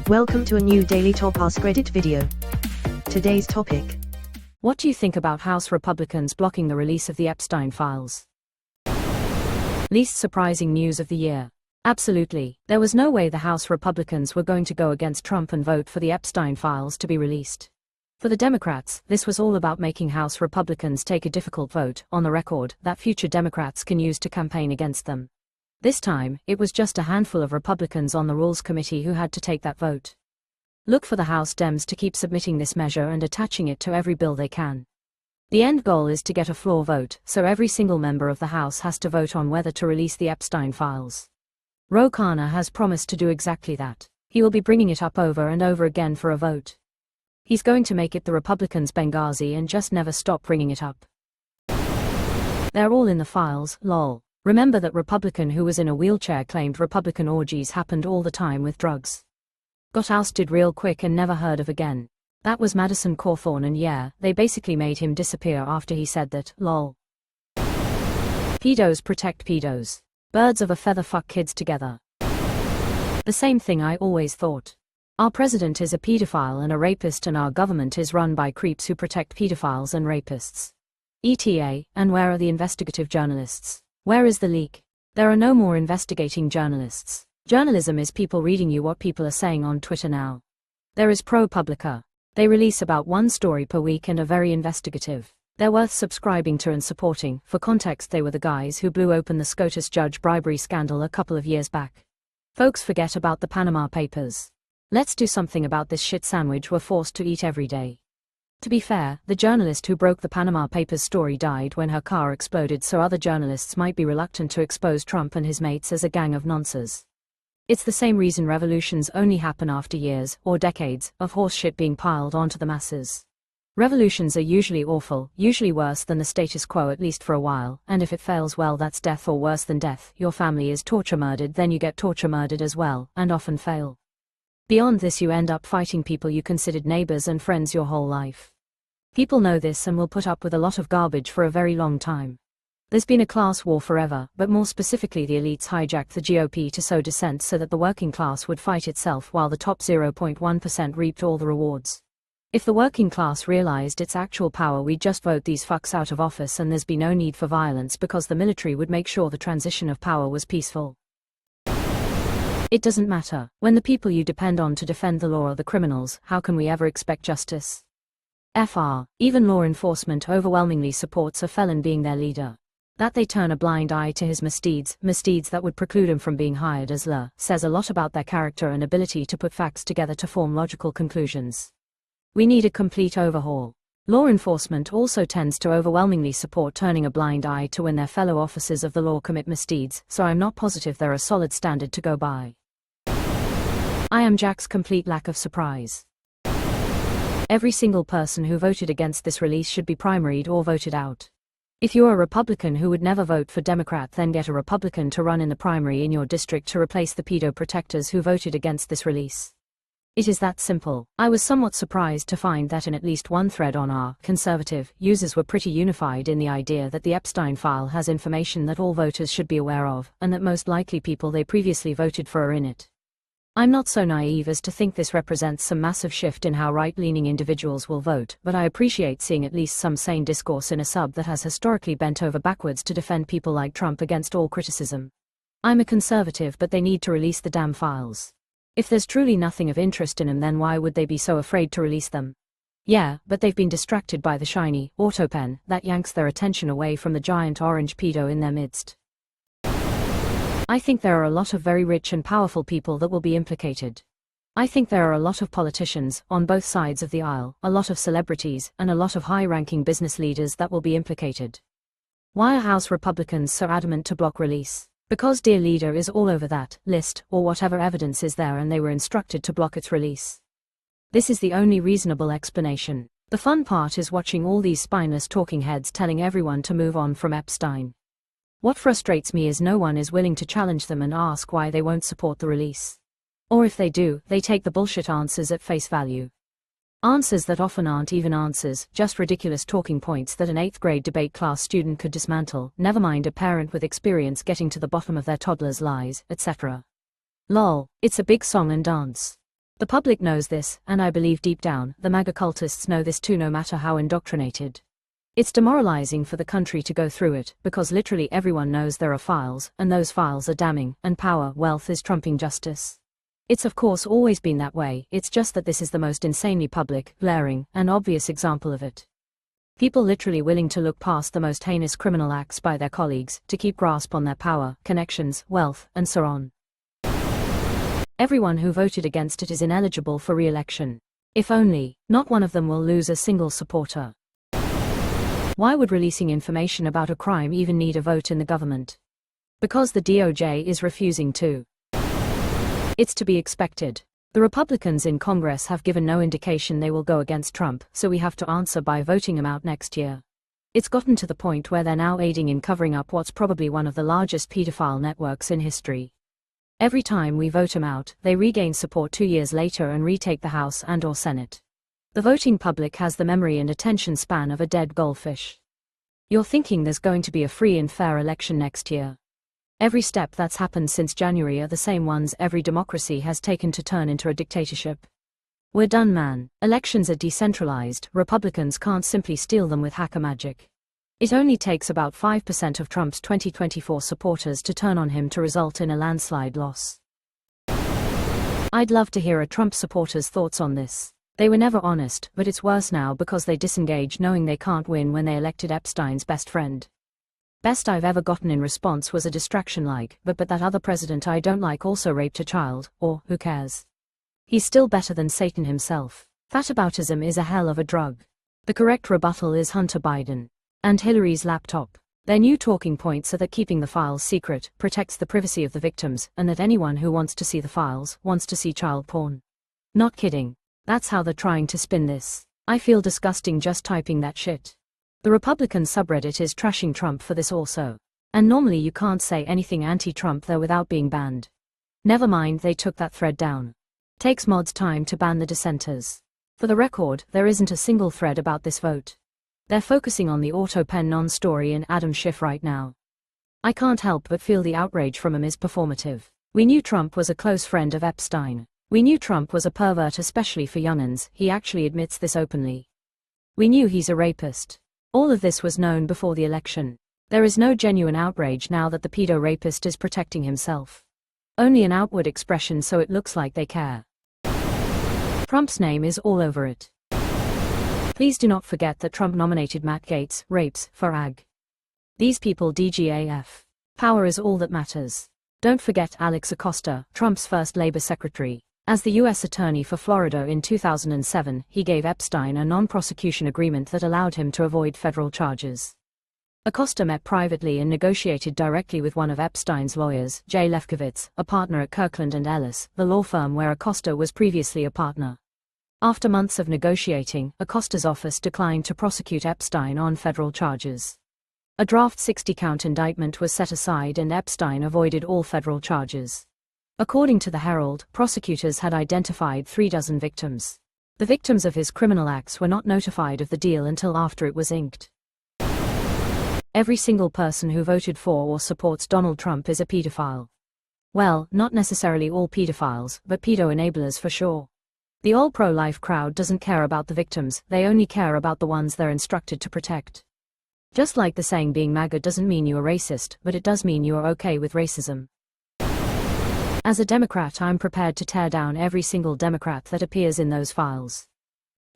Welcome to a new Daily Top Askreddit video. Today's topic. What do you think about House Republicans blocking the release of the Epstein files? Least surprising news of the year. Absolutely, there was no way the House Republicans were going to go against Trump and vote for the Epstein files to be released. For the Democrats, this was all about making House Republicans take a difficult vote, on the record, that future Democrats can use to campaign against them. This time, it was just a handful of Republicans on the Rules Committee who had to take that vote. Look for the House Dems to keep submitting this measure and attaching it to every bill they can. The end goal is to get a floor vote, so every single member of the House has to vote on whether to release the Epstein files. Ro Khanna has promised to do exactly that. He will be bringing it up over and over again for a vote. He's going to make it the Republicans' Benghazi and just never stop bringing it up. They're all in the files, lol. Remember that Republican who was in a wheelchair claimed Republican orgies happened all the time with drugs. Got ousted real quick and never heard of again. That was Madison Cawthorn, and yeah, they basically made him disappear after he said that, lol. Pedos protect pedos. Birds of a feather fuck kids together. The same thing I always thought. Our president is a pedophile and a rapist, and our government is run by creeps who protect pedophiles and rapists. ETA, and where are the investigative journalists? Where is the leak? There are no more investigating journalists. Journalism is people reading you what people are saying on Twitter now. There is ProPublica. They release about one story per week and are very investigative. They're worth subscribing to and supporting. For context, they were the guys who blew open the SCOTUS judge bribery scandal a couple of years back. Folks forget about the Panama Papers. Let's do something about this shit sandwich we're forced to eat every day. To be fair, the journalist who broke the Panama Papers story died when her car exploded, so other journalists might be reluctant to expose Trump and his mates as a gang of nonces. It's the same reason revolutions only happen after years, or decades, of horseshit being piled onto the masses. Revolutions are usually awful, usually worse than the status quo, at least for a while, and if it fails, well, that's death or worse than death. Your family is torture murdered, then you get torture murdered as well, and often fail. Beyond this, you end up fighting people you considered neighbors and friends your whole life. People know this and will put up with a lot of garbage for a very long time. There's been a class war forever, but more specifically the elites hijacked the GOP to sow dissent so that the working class would fight itself while the top 0.1% reaped all the rewards. If the working class realized its actual power, we'd just vote these fucks out of office and there's be no need for violence because the military would make sure the transition of power was peaceful. It doesn't matter. When the people you depend on to defend the law are the criminals, how can we ever expect justice? Even law enforcement overwhelmingly supports a felon being their leader. That they turn a blind eye to his misdeeds that would preclude him from being hired as law, says a lot about their character and ability to put facts together to form logical conclusions. We need a complete overhaul. Law enforcement also tends to overwhelmingly support turning a blind eye to when their fellow officers of the law commit misdeeds, so I'm not positive they're a solid standard to go by. I am Jack's complete lack of surprise. Every single person who voted against this release should be primaried or voted out. If you're a Republican who would never vote for Democrat, then get a Republican to run in the primary in your district to replace the pedo protectors who voted against this release. It is that simple. I was somewhat surprised to find that in at least one thread on our conservative users were pretty unified in the idea that the Epstein file has information that all voters should be aware of, and that most likely people they previously voted for are in it. I'm not so naive as to think this represents some massive shift in how right-leaning individuals will vote, but I appreciate seeing at least some sane discourse in a sub that has historically bent over backwards to defend people like Trump against all criticism. I'm a conservative, but they need to release the damn files. If there's truly nothing of interest in them, then why would they be so afraid to release them? Yeah, but they've been distracted by the shiny autopen that yanks their attention away from the giant orange pedo in their midst. I think there are a lot of very rich and powerful people that will be implicated. I think there are a lot of politicians, on both sides of the aisle, a lot of celebrities, and a lot of high-ranking business leaders that will be implicated. Why are House Republicans so adamant to block release? Because Dear Leader is all over that list, or whatever evidence is there, and they were instructed to block its release. This is the only reasonable explanation. The fun part is watching all these spineless talking heads telling everyone to move on from Epstein. What frustrates me is no one is willing to challenge them and ask why they won't support the release. Or if they do, they take the bullshit answers at face value. Answers that often aren't even answers, just ridiculous talking points that an 8th grade debate class student could dismantle, never mind a parent with experience getting to the bottom of their toddler's lies, etc. Lol, it's a big song and dance. The public knows this, and I believe deep down, the MAGA cultists know this too, no matter how indoctrinated. It's demoralizing for the country to go through it, because literally everyone knows there are files, and those files are damning, and power, wealth is trumping justice. It's of course always been that way, it's just that this is the most insanely public, glaring, and obvious example of it. People literally willing to look past the most heinous criminal acts by their colleagues, to keep grasp on their power, connections, wealth, and so on. Everyone who voted against it is ineligible for re-election. If only, not one of them will lose a single supporter. Why would releasing information about a crime even need a vote in the government? Because the DOJ is refusing to. It's to be expected. The Republicans in Congress have given no indication they will go against Trump, so we have to answer by voting him out next year. It's gotten to the point where they're now aiding in covering up what's probably one of the largest pedophile networks in history. Every time we vote him out, they regain support 2 years later and retake the House and/or Senate. The voting public has the memory and attention span of a dead goldfish. You're thinking there's going to be a free and fair election next year. Every step that's happened since January are the same ones every democracy has taken to turn into a dictatorship. We're done, man. Elections are decentralized, Republicans can't simply steal them with hacker magic. It only takes about 5% of Trump's 2024 supporters to turn on him to result in a landslide loss. I'd love to hear a Trump supporter's thoughts on this. They were never honest, but it's worse now because they disengage knowing they can't win when they elected Epstein's best friend. Best I've ever gotten in response was a distraction like, but that other president I don't like also raped a child, or, who cares? He's still better than Satan himself. Fataboutism is a hell of a drug. The correct rebuttal is Hunter Biden. And Hillary's laptop. Their new talking points are that keeping the files secret protects the privacy of the victims, and that anyone who wants to see the files wants to see child porn. Not kidding. That's how they're trying to spin this. I feel disgusting just typing that shit. The Republican subreddit is trashing Trump for this also. And normally you can't say anything anti-Trump there without being banned. Never mind, they took that thread down. Takes mods time to ban the dissenters. For the record, there isn't a single thread about this vote. They're focusing on the AutoPen non-story in Adam Schiff right now. I can't help but feel the outrage from him is performative. We knew Trump was a close friend of Epstein. We knew Trump was a pervert, especially for young'uns. He actually admits this openly. We knew he's a rapist. All of this was known before the election. There is no genuine outrage now that the pedo-rapist is protecting himself. Only an outward expression so it looks like they care. Trump's name is all over it. Please do not forget that Trump nominated Matt Gaetz, rapes, for AG. These people DGAF. Power is all that matters. Don't forget Alex Acosta, Trump's first Labor Secretary. As the U.S. Attorney for Florida in 2007, he gave Epstein a non-prosecution agreement that allowed him to avoid federal charges. Acosta met privately and negotiated directly with one of Epstein's lawyers, Jay Lefkowitz, a partner at Kirkland & Ellis, the law firm where Acosta was previously a partner. After months of negotiating, Acosta's office declined to prosecute Epstein on federal charges. A draft 60-count indictment was set aside and Epstein avoided all federal charges. According to the Herald, prosecutors had identified 36 victims. The victims of his criminal acts were not notified of the deal until after it was inked. Every single person who voted for or supports Donald Trump is a pedophile. Well, not necessarily all pedophiles, but pedo-enablers for sure. The all pro-life crowd doesn't care about the victims, they only care about the ones they're instructed to protect. Just like the saying being MAGA doesn't mean you're racist, but it does mean you are okay with racism. As a Democrat, I'm prepared to tear down every single Democrat that appears in those files.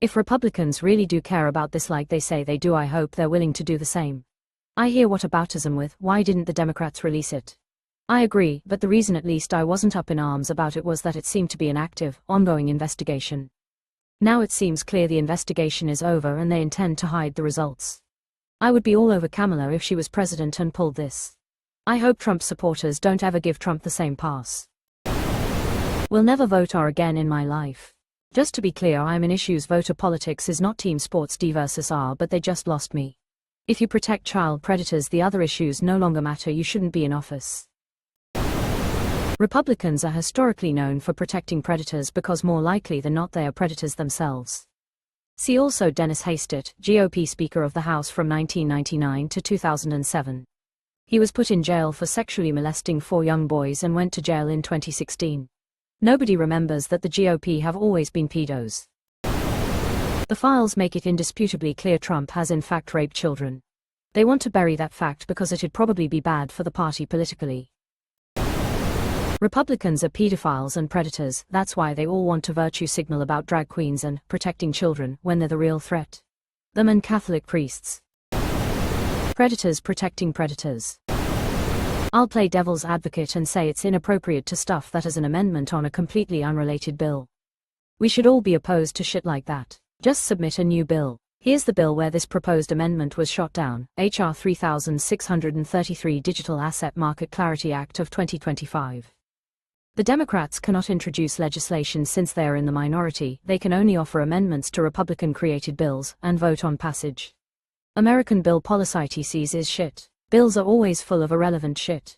If Republicans really do care about this like they say they do, I hope they're willing to do the same. I hear whataboutism with, why didn't the Democrats release it? I agree, but the reason at least I wasn't up in arms about it was that it seemed to be an active, ongoing investigation. Now it seems clear the investigation is over and they intend to hide the results. I would be all over Kamala if she was president and pulled this. I hope Trump supporters don't ever give Trump the same pass. Will never vote R again in my life. Just to be clear, I'm in issues. Voter politics is not team sports D versus R, but they just lost me. If you protect child predators, the other issues no longer matter. You shouldn't be in office. Republicans are historically known for protecting predators because more likely than not they are predators themselves. See also Dennis Hastert, GOP Speaker of the House from 1999 to 2007. He was put in jail for sexually molesting 4 young boys and went to jail in 2016. Nobody remembers that the GOP have always been pedos. The files make it indisputably clear Trump has in fact raped children. They want to bury that fact because it'd probably be bad for the party politically. Republicans are pedophiles and predators, that's why they all want to virtue signal about drag queens and protecting children when they're the real threat. Them and Catholic priests. Predators protecting predators. I'll play devil's advocate and say it's inappropriate to stuff that as an amendment on a completely unrelated bill. We should all be opposed to shit like that. Just submit a new bill. Here's the bill where this proposed amendment was shot down, H.R. 3633 Digital Asset Market Clarity Act of 2025. The Democrats cannot introduce legislation since they are in the minority. They can only offer amendments to Republican-created bills and vote on passage. American bill policy is shit. Bills are always full of irrelevant shit.